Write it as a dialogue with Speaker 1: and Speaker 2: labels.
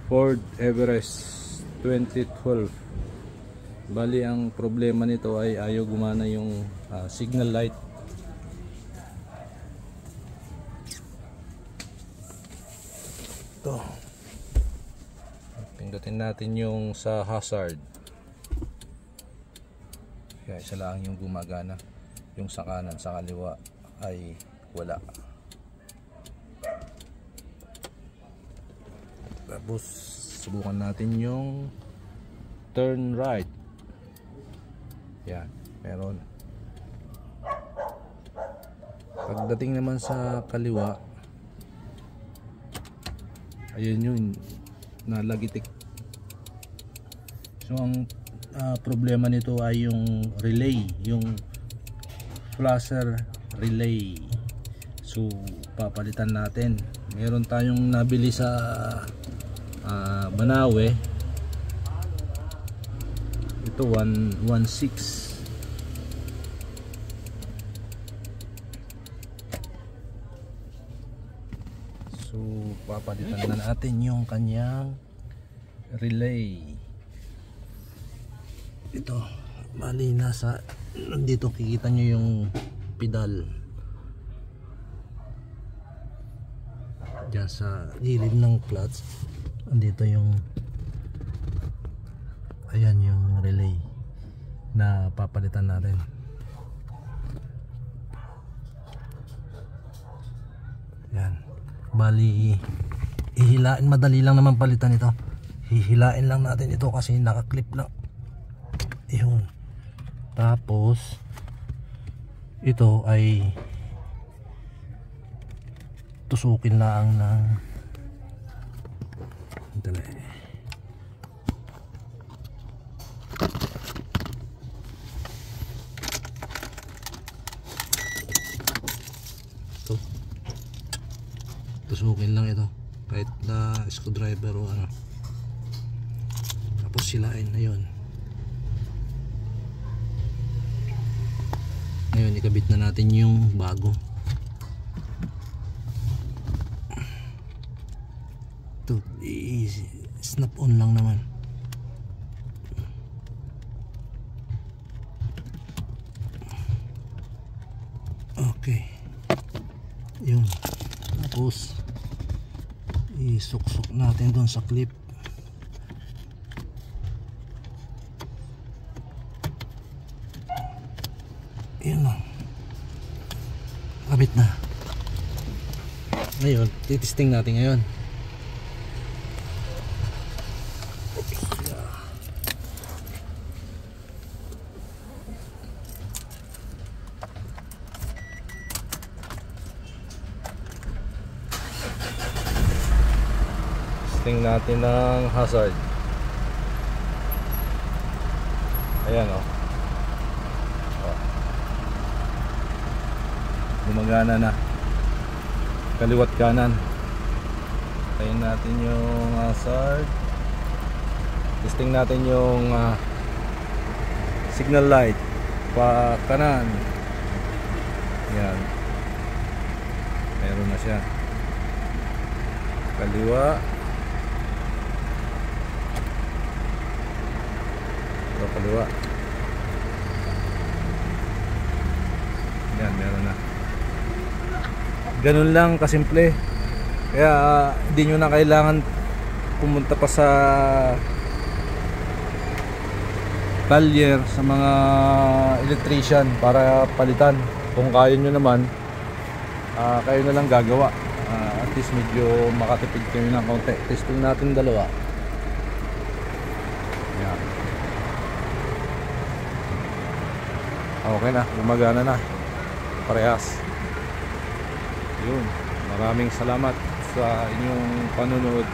Speaker 1: Ford Everest 2012. Bali ang problema nito ay ayaw gumana yung signal light. Ito, pindutin natin yung sa hazard. Kaya isa lang yung gumagana, yung sa kanan, sa kaliwa ay wala. Tapos subukan natin yung turn right. Yan, meron. Pagdating naman sa kaliwa, ayun yun, nalagitik. So ang problema nito ay yung relay, yung flasher relay. So papalitan natin. Meron tayong nabili sa Banawe. Ito 116. So papalitan na natin yung kanyang relay. Ito, bali nasa nandito, kikita nyo yung pedal diyan sa gilid ng clutch. Andito yung, ayan yung relay na papalitan natin. Yan, bali ihilain, madali lang naman palitan ito. Hihilain lang natin ito kasi nakaklip lang. Yun. Tapos ito ay tusukin lang ng dali. Ito tusukin lang ito kahit na screwdriver o ano, tapos silain. Ayun, ngayon ikabit na natin yung bago. Ito, snap on lang naman. Okay, yun. Tapos isuksok natin doon sa clip. Yun lang, kabit na. Ngayon titisting natin ngayon. Testing natin ng hazard. Ayan o. Gumagana na kaliwat kanan. Tayin natin yung hazard. Testing natin yung signal light pa kanan. Yan, meron na siya. Kaliwa, ito kaliwa. Yan, meron na. Ganun lang kasimple. Kaya hindi nyo na kailangan pumunta pa sa talyer, sa mga electrician para palitan. Kung kaya nyo naman, kayo na lang gagawa. At least medyo makatipid kayo ng konti. Testing natin dalawa. Yan. Okay na, gumagana na parehas. Yun, maraming salamat sa inyong panonood.